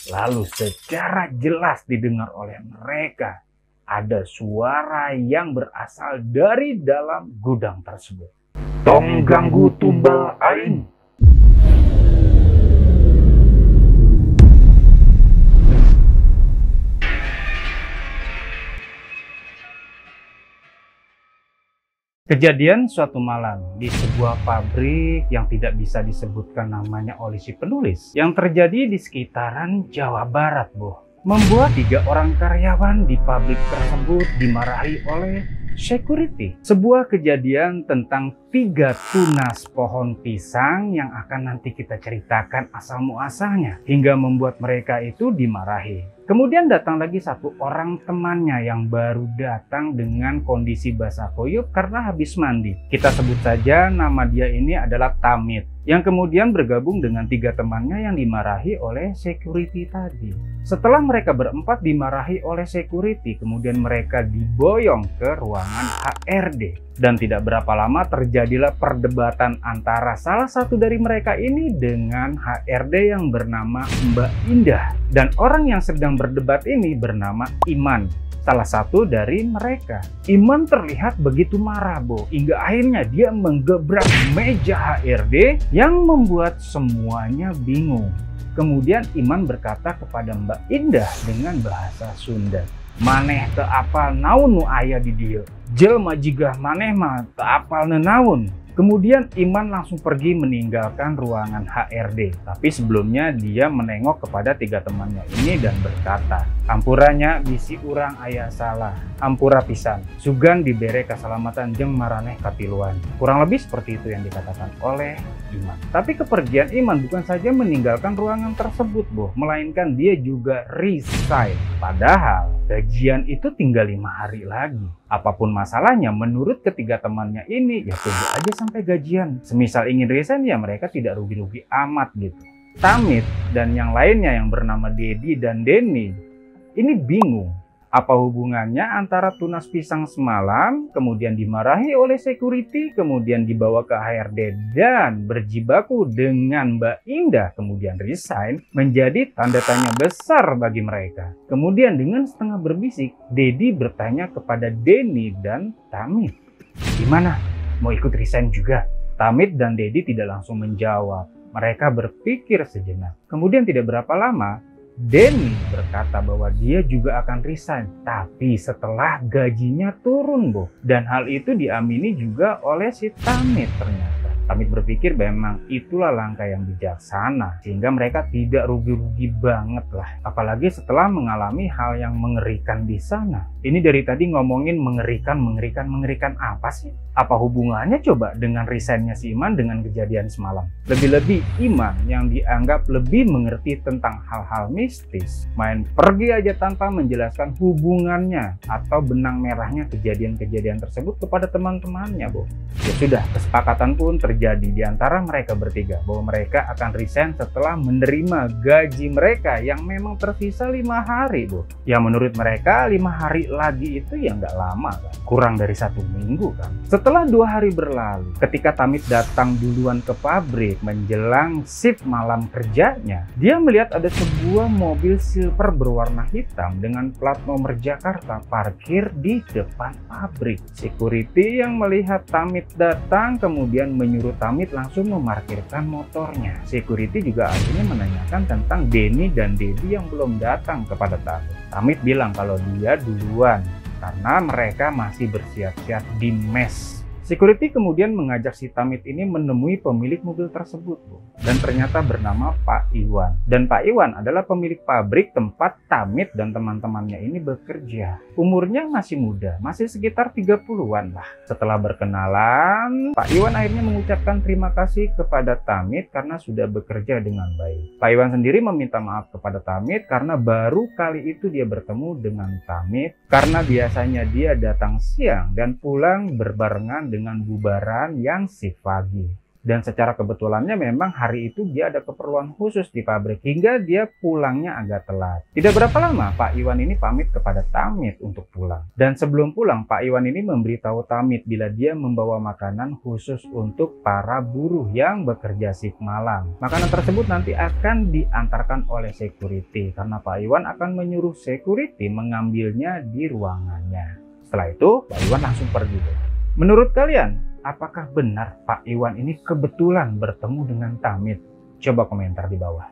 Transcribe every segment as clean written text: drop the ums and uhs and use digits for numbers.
Lalu secara jelas didengar oleh mereka ada suara yang berasal dari dalam gudang tersebut. Tong ganggu tumbal aing. Kejadian suatu malam di sebuah pabrik yang tidak bisa disebutkan namanya oleh si penulis, yang terjadi di sekitaran Jawa Barat, membuat 3 orang karyawan di pabrik tersebut dimarahi oleh security. Sebuah kejadian tentang 3 tunas pohon pisang yang akan nanti kita ceritakan asal muasalnya hingga membuat mereka itu dimarahi. Kemudian datang lagi 1 orang temannya yang baru datang dengan kondisi basah kuyup karena habis mandi. Kita sebut saja nama dia ini adalah Tamit, yang kemudian bergabung dengan 3 temannya yang dimarahi oleh security tadi. Setelah mereka berempat dimarahi oleh security, kemudian mereka diboyong ke ruangan HRD. Dan tidak berapa lama terjadilah perdebatan antara salah satu dari mereka ini dengan HRD yang bernama Mbak Indah. Dan orang yang sedang berdebat ini bernama Iman, salah satu dari mereka. Iman terlihat begitu marah, hingga akhirnya dia menggebrak meja HRD yang membuat semuanya bingung. Kemudian Iman berkata kepada Mbak Indah dengan bahasa Sunda, "Maneh teu apal naon nu aya di dieu. Jelema jigah maneh mah teu apal nenaun." Kemudian Iman langsung pergi meninggalkan ruangan HRD. Tapi sebelumnya dia menengok kepada 3 temannya ini dan berkata, "Ampurannya bisi urang aya salah. Ampura pisan. Sugan dibere keselamatan jeung maraneh katiluan." Kurang lebih seperti itu yang dikatakan oleh Iman. Tapi kepergian Iman bukan saja meninggalkan ruangan tersebut, melainkan dia juga resign. Padahal gajian itu tinggal 5 hari lagi. Apapun masalahnya, menurut ketiga temannya ini, ya tunggu aja sampai gajian. Semisal ingin resign, ya mereka tidak rugi-rugi amat gitu. Tamit dan yang lainnya yang bernama Dedi dan Denny ini bingung. Apa hubungannya antara tunas pisang semalam, kemudian dimarahi oleh security, kemudian dibawa ke HRD dan berjibaku dengan Mbak Indah, kemudian resign, menjadi tanda tanya besar bagi mereka. Kemudian dengan setengah berbisik, Dedi bertanya kepada Denny dan Tamit, "Gimana? Mau ikut resign juga?" Tamit dan Dedi tidak langsung menjawab. Mereka berpikir sejenak. Kemudian tidak berapa lama, Denny berkata bahwa dia juga akan resign, tapi setelah gajinya turun, Dan hal itu diamini juga oleh si Tamit ternyata. Tamit berpikir memang itulah langkah yang bijaksana, sehingga mereka tidak rugi-rugi banget lah. Apalagi setelah mengalami hal yang mengerikan di sana. Ini dari tadi ngomongin mengerikan apa sih? Apa hubungannya coba dengan resignnya si Iman dengan kejadian semalam? Lebih-lebih Iman yang dianggap lebih mengerti tentang hal-hal mistis, main pergi aja tanpa menjelaskan hubungannya atau benang merahnya kejadian-kejadian tersebut kepada teman-temannya, Ya sudah, kesepakatan pun terjadi di antara mereka bertiga bahwa mereka akan resign setelah menerima gaji mereka yang memang tersisa 5 hari, Yang menurut mereka 5 hari lagi itu ya nggak lama kan, kurang dari 1 minggu kan. Setelah 2 hari berlalu, ketika Tamit datang duluan ke pabrik menjelang shift malam kerjanya, dia melihat ada sebuah mobil silver berwarna hitam dengan plat nomor Jakarta parkir di depan pabrik. Security yang melihat Tamit datang kemudian menyuruh Tamit langsung memarkirkan motornya. Security juga akhirnya menanyakan tentang Denny dan Dedi yang belum datang kepada Tamit. Tamit bilang kalau dia duluan karena mereka masih bersiap-siap di mes. Security kemudian mengajak si Tamit ini menemui pemilik mobil tersebut, dan ternyata bernama Pak Iwan. Dan Pak Iwan adalah pemilik pabrik tempat Tamit dan teman-temannya ini bekerja. Umurnya masih muda, masih sekitar 30-an lah. Setelah berkenalan, Pak Iwan akhirnya mengucapkan terima kasih kepada Tamit karena sudah bekerja dengan baik. Pak Iwan sendiri meminta maaf kepada Tamit karena baru kali itu dia bertemu dengan Tamit, karena biasanya dia datang siang dan pulang berbarengan dengan bubaran yang shift pagi. Dan secara kebetulannya memang hari itu dia ada keperluan khusus di pabrik hingga dia pulangnya agak telat. Tidak berapa lama Pak Iwan ini pamit kepada Tamit untuk pulang. Dan sebelum pulang Pak Iwan ini memberitahu Tamit bila dia membawa makanan khusus untuk para buruh yang bekerja shift malam. Makanan tersebut nanti akan diantarkan oleh security karena Pak Iwan akan menyuruh security mengambilnya di ruangannya. Setelah itu Pak Iwan langsung pergi. Menurut kalian, apakah benar Pak Iwan ini kebetulan bertemu dengan Tamit? Coba komentar di bawah.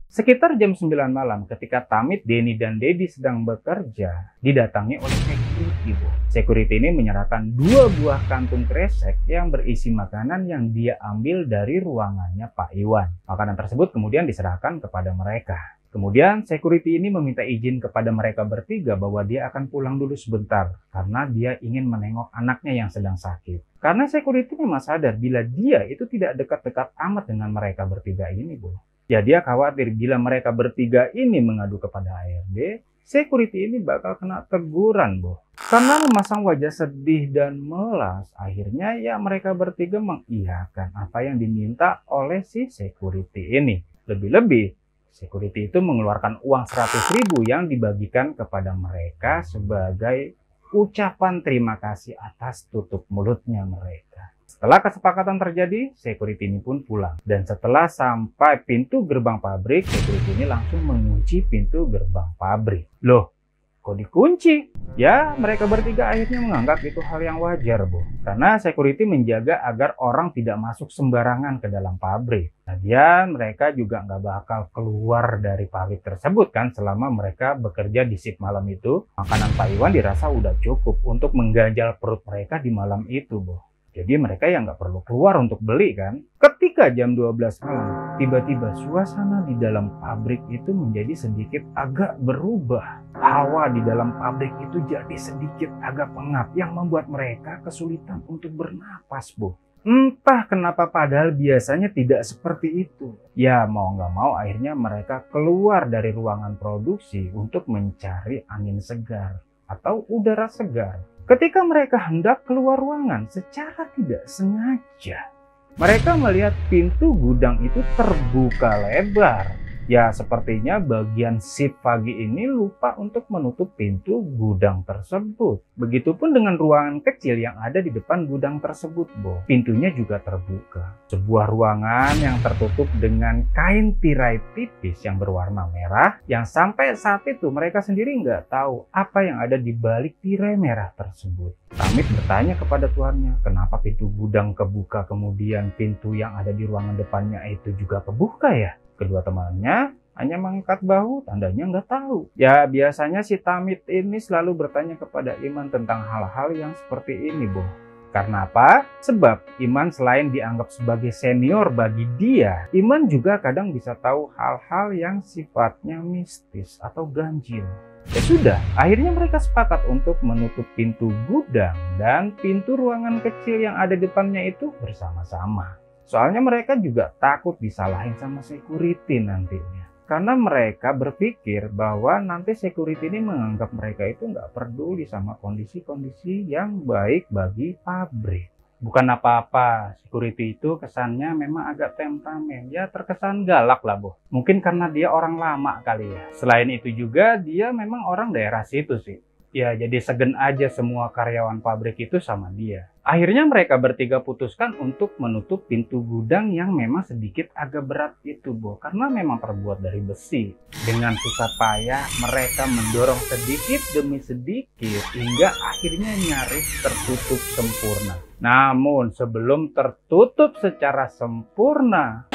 Sekitar jam 9 malam ketika Tamit, Denny, dan Dedi sedang bekerja, didatangi oleh security. Security ini menyerahkan 2 buah kantung kresek yang berisi makanan yang dia ambil dari ruangannya Pak Iwan. Makanan tersebut kemudian diserahkan kepada mereka. Kemudian security ini meminta izin kepada mereka bertiga bahwa dia akan pulang dulu sebentar karena dia ingin menengok anaknya yang sedang sakit. Karena security memang sadar bila dia itu tidak dekat-dekat amat dengan mereka bertiga ini, Bu. Ya dia khawatir bila mereka bertiga ini mengadu kepada HRD, security ini bakal kena teguran, Bu. Karena memasang wajah sedih dan melas, akhirnya ya mereka bertiga mengiyakan apa yang diminta oleh si security ini. Lebih-lebih, security itu mengeluarkan uang 100.000 yang dibagikan kepada mereka sebagai ucapan terima kasih atas tutup mulutnya mereka. Setelah kesepakatan terjadi, security ini pun pulang. Dan setelah sampai pintu gerbang pabrik, security ini langsung mengunci pintu gerbang pabrik. Loh, kok dikunci? Ya, mereka bertiga akhirnya menganggap itu hal yang wajar, Bu. Karena security menjaga agar orang tidak masuk sembarangan ke dalam pabrik. Kemudian mereka juga nggak bakal keluar dari pabrik tersebut kan selama mereka bekerja di shift malam itu. Makanan Pak Iwan dirasa udah cukup untuk mengganjal perut mereka di malam itu, Bu. Jadi mereka yang nggak perlu keluar untuk beli kan. Ketika jam 12 malam, tiba-tiba suasana di dalam pabrik itu menjadi sedikit agak berubah. Hawa di dalam pabrik itu jadi sedikit agak pengap yang membuat mereka kesulitan untuk bernapas, Bu. Entah kenapa padahal biasanya tidak seperti itu. Ya mau nggak mau akhirnya mereka keluar dari ruangan produksi untuk mencari angin segar atau udara segar. Ketika mereka hendak keluar ruangan secara tidak sengaja, mereka melihat pintu gudang itu terbuka lebar. Ya sepertinya bagian shift pagi ini lupa untuk menutup pintu gudang tersebut. Begitupun dengan ruangan kecil yang ada di depan gudang tersebut, Bo. Pintunya juga terbuka. Sebuah ruangan yang tertutup dengan kain tirai tipis yang berwarna merah, yang sampai saat itu mereka sendiri nggak tahu apa yang ada di balik tirai merah tersebut. Tamit bertanya kepada tuannya, kenapa pintu gudang kebuka kemudian pintu yang ada di ruangan depannya itu juga kebuka ya? Kedua temannya hanya mengangkat bahu, tandanya nggak tahu. Ya biasanya si Tamit ini selalu bertanya kepada Iman tentang hal-hal yang seperti ini, Bu. Karena apa? Sebab Iman selain dianggap sebagai senior bagi dia, Iman juga kadang bisa tahu hal-hal yang sifatnya mistis atau ganjil. Ya sudah, akhirnya mereka sepakat untuk menutup pintu gudang dan pintu ruangan kecil yang ada di depannya itu bersama-sama. Soalnya mereka juga takut disalahin sama security nantinya. Karena mereka berpikir bahwa nanti security ini menganggap mereka itu nggak peduli sama kondisi-kondisi yang baik bagi pabrik. Bukan apa-apa, security itu kesannya memang agak temperamen. Ya terkesan galak lah, Bu. Mungkin karena dia orang lama kali ya. Selain itu juga dia memang orang daerah situ sih. Ya jadi segen aja semua karyawan pabrik itu sama dia. Akhirnya mereka bertiga putuskan untuk menutup pintu gudang yang memang sedikit agak berat itu, Bu. Karena memang terbuat dari besi. Dengan susah payah mereka mendorong sedikit demi sedikit hingga akhirnya nyaris tertutup sempurna. Namun sebelum tertutup secara sempurna,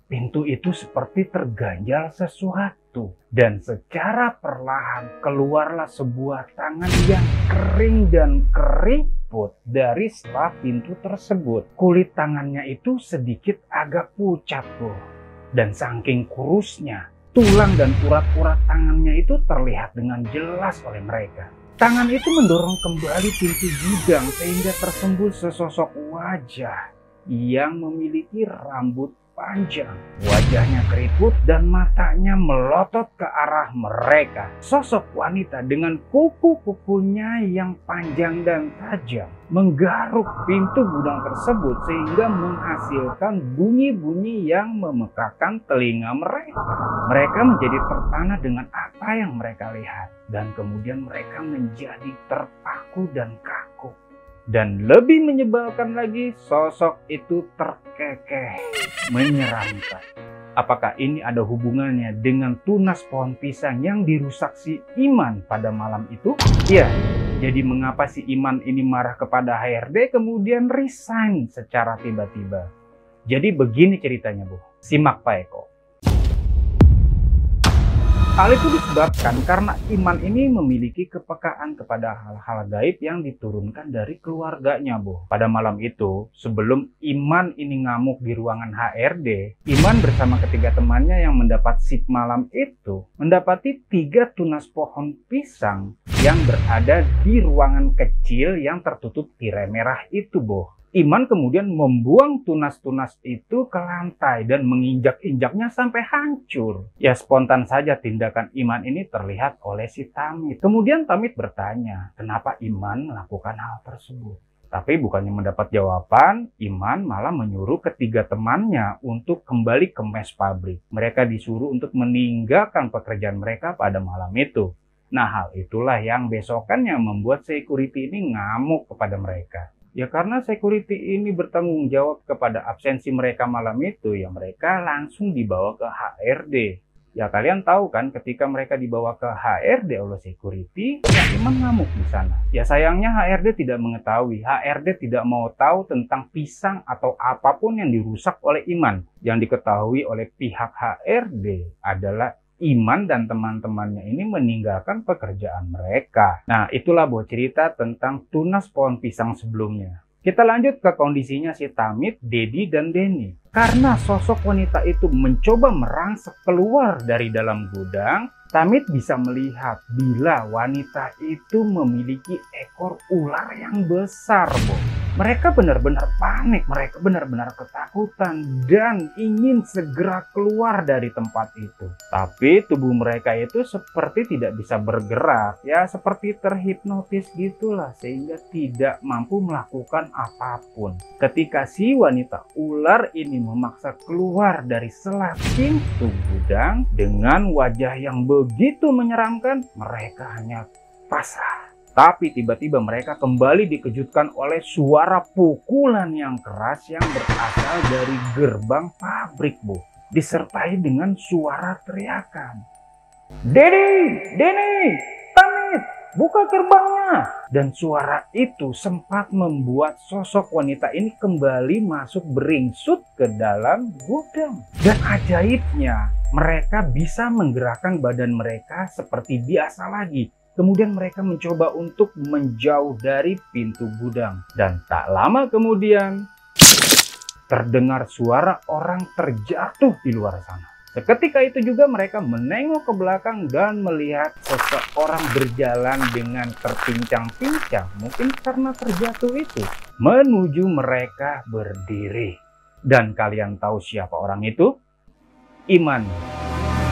pintu itu seperti terganjal sesuatu. Dan secara perlahan keluarlah sebuah tangan yang kering dan keriput dari setelah pintu tersebut. Kulit tangannya itu sedikit agak pucat, Bu. Dan saking kurusnya, tulang dan urat-urat tangannya itu terlihat dengan jelas oleh mereka. Tangan itu mendorong kembali pintu gudang sehingga tersembul sesosok wajah yang memiliki rambut panjang, wajahnya keriput dan matanya melotot ke arah mereka. Sosok wanita dengan kuku-kukunya yang panjang dan tajam menggaruk pintu gudang tersebut sehingga menghasilkan bunyi-bunyi yang memekakan telinga mereka. Mereka menjadi terpana dengan apa yang mereka lihat dan kemudian mereka menjadi terpaku dan kaku. Dan lebih menyebalkan lagi, sosok itu terkekeh, menyeramkan. Apakah ini ada hubungannya dengan tunas pohon pisang yang dirusak si Iman pada malam itu? Ya, jadi mengapa si Iman ini marah kepada HRD kemudian resign secara tiba-tiba? Jadi begini ceritanya, Bu. Simak Pak Eko. Hal itu disebabkan karena Iman ini memiliki kepekaan kepada hal-hal gaib yang diturunkan dari keluarganya, Bu. Pada malam itu, sebelum Iman ini ngamuk di ruangan HRD, Iman bersama ketiga temannya yang mendapat shift malam itu mendapati 3 tunas pohon pisang yang berada di ruangan kecil yang tertutup tirai merah itu, Bu. Iman kemudian membuang tunas-tunas itu ke lantai dan menginjak-injaknya sampai hancur. Ya spontan saja tindakan Iman ini terlihat oleh si Tamit. Kemudian Tamit bertanya, kenapa Iman melakukan hal tersebut? Tapi bukannya mendapat jawaban, Iman malah menyuruh ketiga temannya untuk kembali ke mes pabrik. Mereka disuruh untuk meninggalkan pekerjaan mereka pada malam itu. Nah, hal itulah yang besokannya membuat security ini ngamuk kepada mereka. Ya karena security ini bertanggung jawab kepada absensi mereka malam itu, ya mereka langsung dibawa ke HRD. Ya kalian tahu kan ketika mereka dibawa ke HRD oleh security, ya Iman ngamuk di sana. Ya sayangnya HRD tidak mengetahui, HRD tidak mau tahu tentang pisang atau apapun yang dirusak oleh Iman. Yang diketahui oleh pihak HRD adalah Iman dan teman-temannya ini meninggalkan pekerjaan mereka. Nah, itulah buah cerita tentang tunas pohon pisang sebelumnya. Kita lanjut ke kondisinya si Tamit, Dedi, dan Denny. Karena sosok wanita itu mencoba merangsek keluar dari dalam gudang, Tamit bisa melihat bila wanita itu memiliki ekor ular yang besar, Bu. Mereka benar-benar panik, mereka benar-benar ketakutan dan ingin segera keluar dari tempat itu. Tapi tubuh mereka itu seperti tidak bisa bergerak, ya seperti terhipnotis gitulah sehingga tidak mampu melakukan apapun. Ketika si wanita ular ini memaksa keluar dari sela pintu gudang dengan wajah yang begitu menyeramkan, mereka hanya pasrah. Tapi tiba-tiba mereka kembali dikejutkan oleh suara pukulan yang keras yang berasal dari gerbang pabrik, Bu. Disertai dengan suara teriakan. Dedi, Denny, Tamit, buka gerbangnya. Dan suara itu sempat membuat sosok wanita ini kembali masuk beringsut ke dalam gudang. Dan ajaibnya, mereka bisa menggerakkan badan mereka seperti biasa lagi. Kemudian mereka mencoba untuk menjauh dari pintu gudang. Dan tak lama kemudian terdengar suara orang terjatuh di luar sana. Seketika itu juga mereka menengok ke belakang dan melihat seseorang berjalan dengan terpincang-pincang. Mungkin karena terjatuh itu. Menuju mereka berdiri. Dan kalian tahu siapa orang itu? Iman.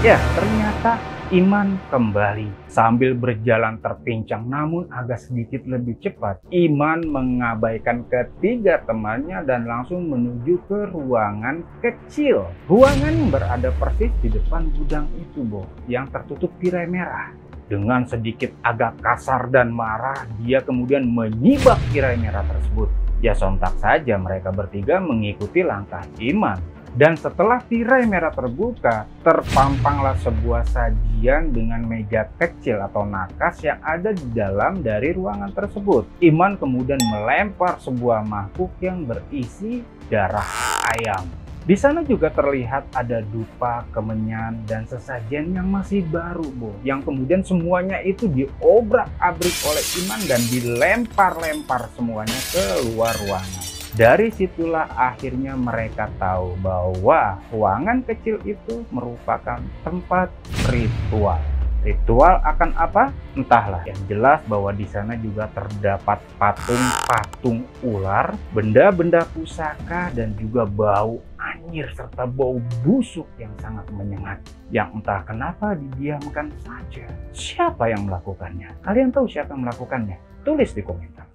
Ya, ternyata Iman kembali sambil berjalan terpincang namun agak sedikit lebih cepat. Iman mengabaikan ketiga temannya dan langsung menuju ke ruangan kecil. Ruangan yang berada persis di depan gudang itu, Bo, yang tertutup tirai merah. Dengan sedikit agak kasar dan marah, dia kemudian menyibak tirai merah tersebut. Ya sontak saja mereka bertiga mengikuti langkah Iman. Dan setelah tirai merah terbuka, terpampanglah sebuah sajian dengan meja kecil atau nakas yang ada di dalam dari ruangan tersebut. Iman kemudian melempar sebuah mangkuk yang berisi darah ayam. Di sana juga terlihat ada dupa, kemenyan, dan sesajen yang masih baru, Bu. Yang kemudian semuanya itu diobrak-abrik oleh Iman dan dilempar-lempar semuanya ke luar ruangan. Dari situlah akhirnya mereka tahu bahwa ruangan kecil itu merupakan tempat ritual. Ritual akan apa? Entahlah. Yang jelas bahwa di sana juga terdapat patung-patung ular, benda-benda pusaka, dan juga bau anyir nyir serta bau busuk yang sangat menyengat. Yang entah kenapa didiamkan saja. Siapa yang melakukannya? Kalian tahu siapa yang melakukannya? Tulis di komentar.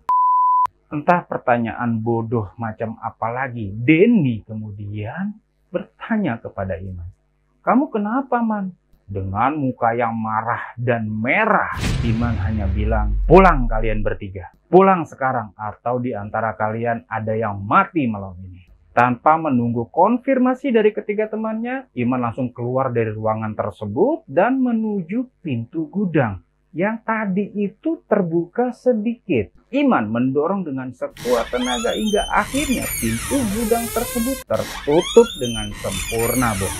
Entah pertanyaan bodoh macam apa lagi. Denny kemudian bertanya kepada Iman. Kamu kenapa, Man? Dengan muka yang marah dan merah, Iman hanya bilang, pulang kalian bertiga. Pulang sekarang atau di antara kalian ada yang mati malam ini. Tanpa menunggu konfirmasi dari ketiga temannya, Iman langsung keluar dari ruangan tersebut dan menuju pintu gudang yang tadi itu terbuka sedikit. Iman mendorong dengan sekuat tenaga hingga akhirnya pintu gudang tersebut tertutup dengan sempurna, Bos.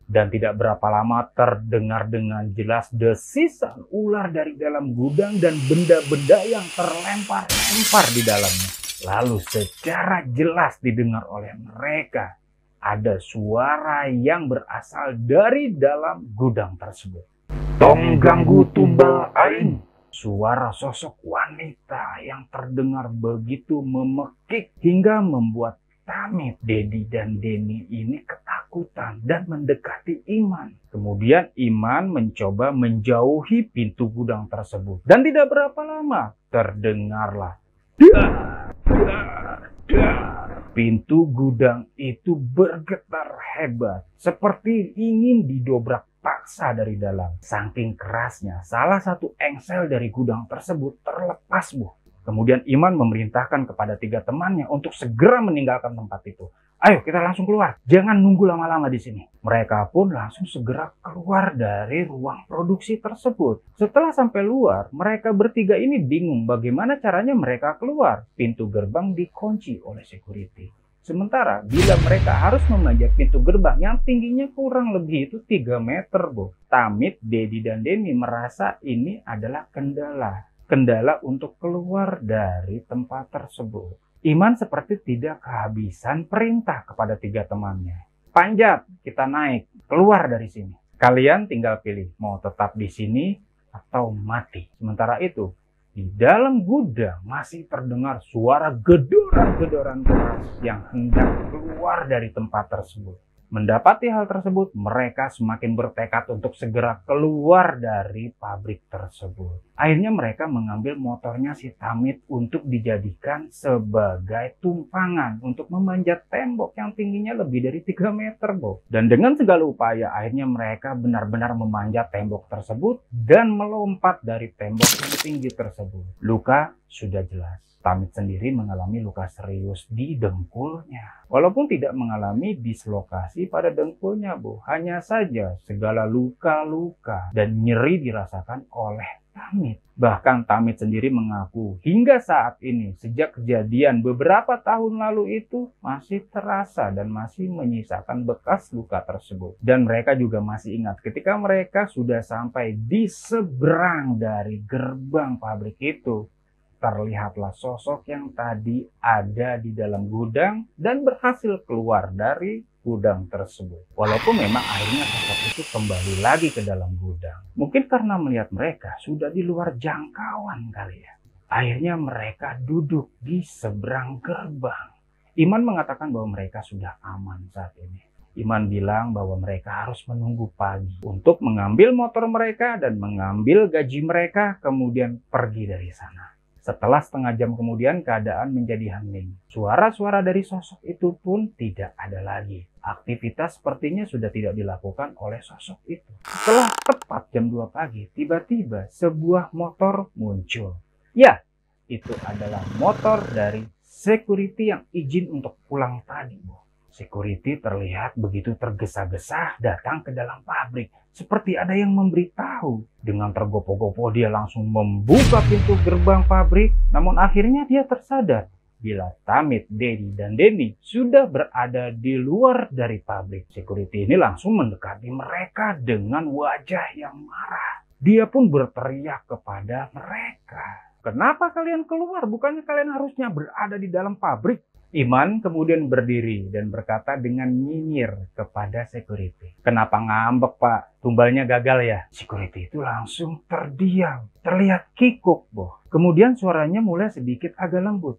Dan tidak berapa lama terdengar dengan jelas desisan ular dari dalam gudang dan benda-benda yang terlempar-lempar di dalamnya. Lalu secara jelas didengar oleh mereka ada suara yang berasal dari dalam gudang tersebut. Tong ganggu tumbal aing. Suara sosok wanita yang terdengar begitu memekik hingga membuat Tamit, Dedi, dan Denny ini ketakutan dan mendekati Iman. Kemudian Iman mencoba menjauhi pintu gudang tersebut. Dan tidak berapa lama terdengarlah dar, dar, dar. Pintu gudang itu bergetar hebat. Seperti ingin didobrak paksa dari dalam. Saking kerasnya, salah satu engsel dari gudang tersebut terlepas, Bu. Kemudian Iman memerintahkan kepada tiga temannya untuk segera meninggalkan tempat itu. Ayo kita langsung keluar, jangan nunggu lama-lama di sini. Mereka pun langsung segera keluar dari ruang produksi tersebut. Setelah sampai luar, mereka bertiga ini bingung bagaimana caranya mereka keluar. Pintu gerbang dikunci oleh security. Sementara bila mereka harus memanjat pintu gerbang yang tingginya kurang lebih itu 3 meter, Bu. Tamit, Dedi, dan Denny merasa ini adalah kendala untuk keluar dari tempat tersebut. Iman seperti tidak kehabisan perintah kepada tiga temannya. Panjat, kita naik, keluar dari sini. Kalian tinggal pilih, mau tetap di sini atau mati. Sementara itu, di dalam gudang masih terdengar suara gedoran-gedoran keras yang hendak keluar dari tempat tersebut. Mendapati hal tersebut, mereka semakin bertekad untuk segera keluar dari pabrik tersebut. Akhirnya mereka mengambil motornya si Tamit untuk dijadikan sebagai tumpangan untuk memanjat tembok yang tingginya lebih dari 3 meter, Bu. Dan dengan segala upaya, akhirnya mereka benar-benar memanjat tembok tersebut dan melompat dari tembok yang tinggi tersebut. Luka sudah jelas. Tamit sendiri mengalami luka serius di dengkulnya. Walaupun tidak mengalami dislokasi pada dengkulnya, Bu. Hanya saja segala luka-luka dan nyeri dirasakan oleh Tamit. Bahkan Tamit sendiri mengaku hingga saat ini sejak kejadian beberapa tahun lalu itu masih terasa dan masih menyisakan bekas luka tersebut. Dan mereka juga masih ingat ketika mereka sudah sampai di seberang dari gerbang pabrik itu. Terlihatlah sosok yang tadi ada di dalam gudang dan berhasil keluar dari gudang tersebut. Walaupun memang akhirnya sosok itu kembali lagi ke dalam gudang. Mungkin karena melihat mereka sudah di luar jangkauan kali ya. Akhirnya mereka duduk di seberang gerbang. Iman mengatakan bahwa mereka sudah aman saat ini. Iman bilang bahwa mereka harus menunggu pagi untuk mengambil motor mereka dan mengambil gaji mereka kemudian pergi dari sana. Setelah setengah jam kemudian keadaan menjadi hening. Suara-suara dari sosok itu pun tidak ada lagi. Aktivitas sepertinya sudah tidak dilakukan oleh sosok itu. Setelah tepat jam 2 pagi, tiba-tiba sebuah motor muncul. Ya, itu adalah motor dari security yang izin untuk pulang tadi, Bu. Security terlihat begitu tergesa-gesa datang ke dalam pabrik. Seperti ada yang memberitahu. Dengan tergopoh-gopoh dia langsung membuka pintu gerbang pabrik. Namun akhirnya dia tersadar bila Tamit, Dedi, dan Denny sudah berada di luar dari pabrik. Security ini langsung mendekati mereka dengan wajah yang marah. Dia pun berteriak kepada mereka. Kenapa kalian keluar? Bukannya kalian harusnya berada di dalam pabrik? Iman kemudian berdiri dan berkata dengan nyinyir kepada security. Kenapa ngambek, Pak? Tumbalnya gagal ya? Security itu langsung terdiam. Terlihat kikuk, boh. Kemudian suaranya mulai sedikit agak lembut.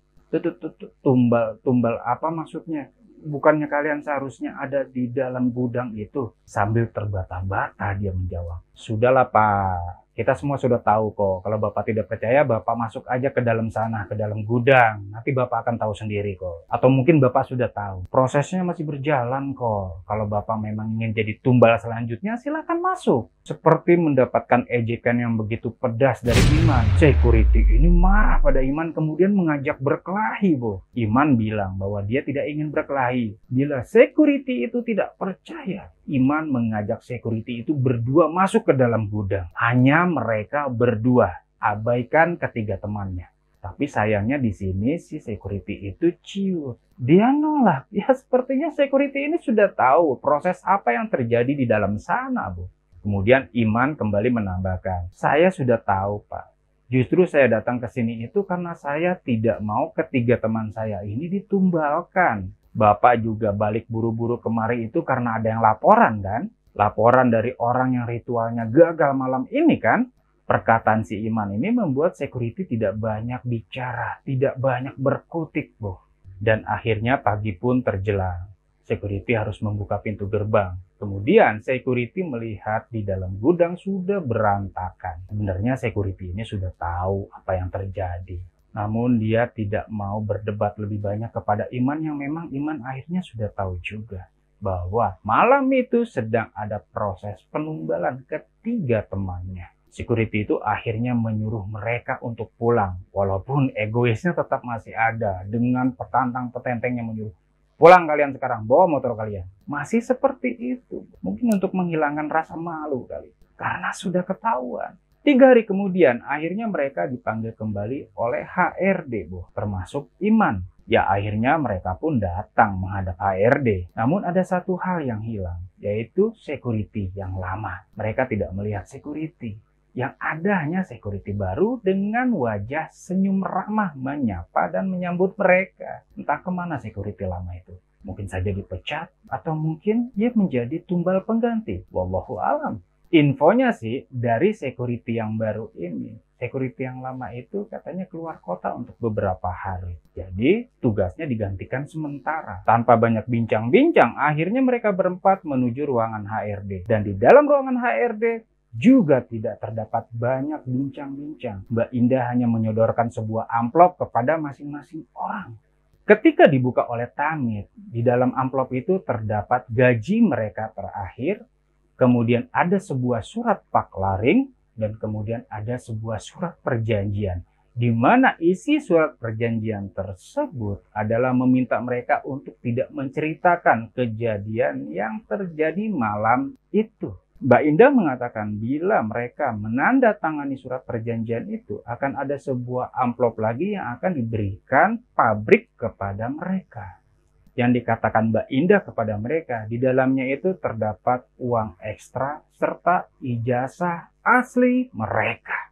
Tumbal apa maksudnya? Bukannya kalian seharusnya ada di dalam gudang itu? Sambil terbata-bata dia menjawab. Sudahlah Pak, kita semua sudah tahu kok. Kalau Bapak tidak percaya, Bapak masuk aja ke dalam sana, ke dalam gudang. Nanti Bapak akan tahu sendiri kok. Atau mungkin Bapak sudah tahu. Prosesnya masih berjalan kok. Kalau Bapak memang ingin jadi tumbal selanjutnya, silakan masuk. Seperti mendapatkan ejekan yang begitu pedas dari Iman. Security ini marah pada Iman kemudian mengajak berkelahi, Bu. Iman bilang bahwa dia tidak ingin berkelahi. Bila security itu tidak percaya, Iman mengajak security itu berdua masuk ke dalam gudang. Hanya mereka berdua, abaikan ketiga temannya. Tapi sayangnya di sini si security itu ciut. Dia nolak. Ya sepertinya security ini sudah tahu proses apa yang terjadi di dalam sana, Bu. Kemudian Iman kembali menambahkan, saya sudah tahu Pak. Justru saya datang ke sini itu karena saya tidak mau ketiga teman saya ini ditumbalkan. Bapak juga balik buru-buru kemari itu karena ada yang laporan kan? Laporan dari orang yang ritualnya gagal malam ini kan? Perkataan si Iman ini membuat security tidak banyak bicara, tidak banyak berkutik, Bu. Dan akhirnya pagi pun terjelang. Security harus membuka pintu gerbang. Kemudian security melihat di dalam gudang sudah berantakan. Sebenarnya security ini sudah tahu apa yang terjadi. Namun dia tidak mau berdebat lebih banyak kepada Iman yang memang Iman akhirnya sudah tahu juga. Bahwa malam itu sedang ada proses penumbalan ketiga temannya. Security itu akhirnya menyuruh mereka untuk pulang. Walaupun egoisnya tetap masih ada dengan petantang-petenteng yang menyuruh. Pulang kalian sekarang, bawa motor kalian. Masih seperti itu. Mungkin untuk menghilangkan rasa malu kali. Karena sudah ketahuan. 3 hari kemudian, akhirnya mereka dipanggil kembali oleh HRD, Bu. Termasuk Iman. Ya akhirnya mereka pun datang menghadap HRD. Namun ada satu hal yang hilang. Yaitu security yang lama. Mereka tidak melihat security. Yang ada hanya security baru dengan wajah senyum ramah menyapa dan menyambut mereka. Entah kemana security lama itu. Mungkin saja dipecat atau mungkin dia menjadi tumbal pengganti. Wallahu alam. Infonya sih dari security yang baru ini. Security yang lama itu katanya keluar kota untuk beberapa hari. Jadi tugasnya digantikan sementara. Tanpa banyak bincang-bincang, akhirnya mereka berempat menuju ruangan HRD. Dan di dalam ruangan HRD, juga tidak terdapat banyak bincang-bincang. Mbak Indah hanya menyodorkan sebuah amplop kepada masing-masing orang. Ketika dibuka oleh Tamit, di dalam amplop itu terdapat gaji mereka terakhir, kemudian ada sebuah surat paklaring, dan kemudian ada sebuah surat perjanjian. Di mana isi surat perjanjian tersebut adalah meminta mereka untuk tidak menceritakan kejadian yang terjadi malam itu. Mbak Indah mengatakan bila mereka menandatangani surat perjanjian itu akan ada sebuah amplop lagi yang akan diberikan pabrik kepada mereka. Yang dikatakan Mbak Indah kepada mereka, di dalamnya itu terdapat uang ekstra serta ijazah asli mereka.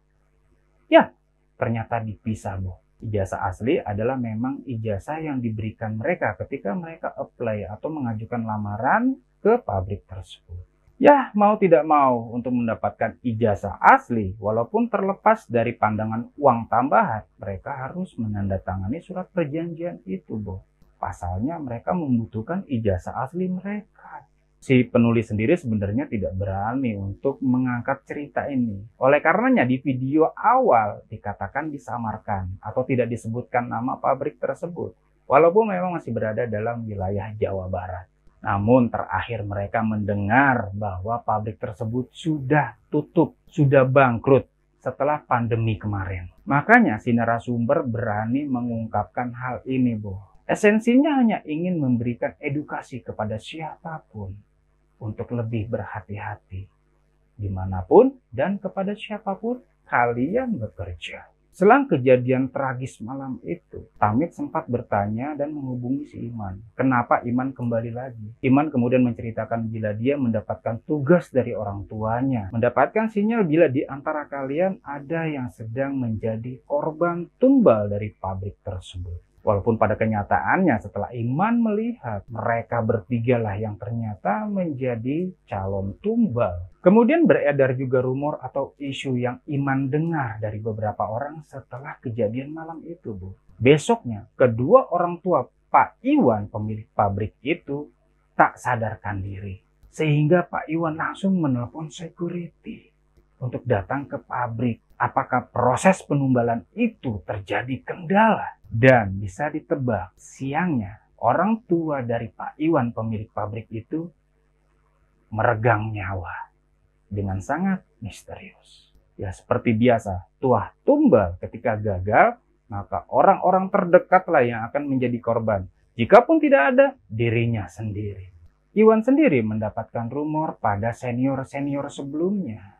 Ya, ternyata dipisah, Bu. Ijazah asli adalah memang ijazah yang diberikan mereka ketika mereka apply atau mengajukan lamaran ke pabrik tersebut. Ya, mau tidak mau untuk mendapatkan ijazah asli, walaupun terlepas dari pandangan uang tambahan, mereka harus menandatangani surat perjanjian itu, Bu. Pasalnya mereka membutuhkan ijazah asli mereka. Si penulis sendiri sebenarnya tidak berani untuk mengangkat cerita ini. Oleh karenanya di video awal dikatakan disamarkan atau tidak disebutkan nama pabrik tersebut. Walaupun memang masih berada dalam wilayah Jawa Barat. Namun terakhir mereka mendengar bahwa pabrik tersebut sudah tutup, sudah bangkrut setelah pandemi kemarin. Makanya si narasumber berani mengungkapkan hal ini, Bu. Esensinya hanya ingin memberikan edukasi kepada siapapun untuk lebih berhati-hati dimanapun dan kepada siapapun kalian bekerja. Selang kejadian tragis malam itu, Tamit sempat bertanya dan menghubungi si Iman. Kenapa Iman kembali lagi? Iman kemudian menceritakan bila dia mendapatkan tugas dari orang tuanya. Mendapatkan sinyal bila di antara kalian ada yang sedang menjadi korban tumbal dari pabrik tersebut. Walaupun pada kenyataannya setelah Iman melihat mereka bertigalah yang ternyata menjadi calon tumbal. Kemudian beredar juga rumor atau isu yang Iman dengar dari beberapa orang setelah kejadian malam itu, Bu. Besoknya, kedua orang tua Pak Iwan pemilik pabrik itu tak sadarkan diri. Sehingga Pak Iwan langsung menelpon security untuk datang ke pabrik. Apakah proses penumbalan itu terjadi kendala? Dan bisa ditebak, siangnya orang tua dari Pak Iwan pemilik pabrik itu meregang nyawa dengan sangat misterius. Ya seperti biasa, tuah tumbal ketika gagal, maka orang-orang terdekatlah yang akan menjadi korban. Jikapun tidak ada, dirinya sendiri. Iwan sendiri mendapatkan rumor pada senior-senior sebelumnya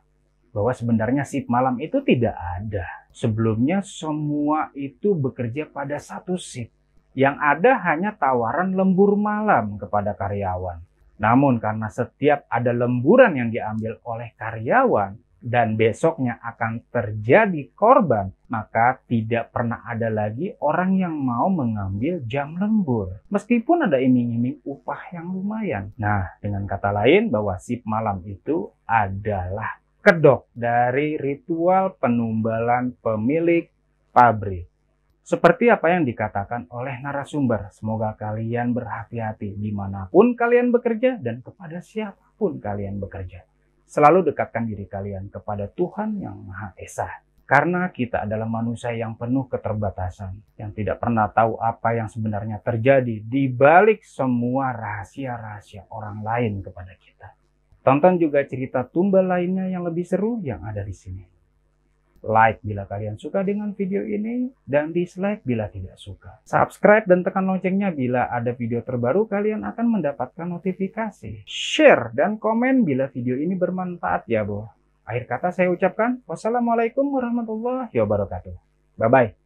bahwa sebenarnya shift malam itu tidak ada. Sebelumnya semua itu bekerja pada satu shift. Yang ada hanya tawaran lembur malam kepada karyawan. Namun karena setiap ada lemburan yang diambil oleh karyawan dan besoknya akan terjadi korban, maka tidak pernah ada lagi orang yang mau mengambil jam lembur. Meskipun ada iming-iming upah yang lumayan. Nah, dengan kata lain bahwa shift malam itu adalah kedok dari ritual penumbalan pemilik pabrik. Seperti apa yang dikatakan oleh narasumber, semoga kalian berhati-hati dimanapun kalian bekerja dan kepada siapapun kalian bekerja. Selalu dekatkan diri kalian kepada Tuhan yang Maha Esa. Karena kita adalah manusia yang penuh keterbatasan, yang tidak pernah tahu apa yang sebenarnya terjadi di balik semua rahasia-rahasia orang lain kepada kita. Tonton juga cerita tumbal lainnya yang lebih seru yang ada di sini. Like bila kalian suka dengan video ini dan dislike bila tidak suka. Subscribe dan tekan loncengnya bila ada video terbaru kalian akan mendapatkan notifikasi. Share dan komen bila video ini bermanfaat ya, Bo. Akhir kata saya ucapkan wassalamualaikum warahmatullahi wabarakatuh. Bye-bye.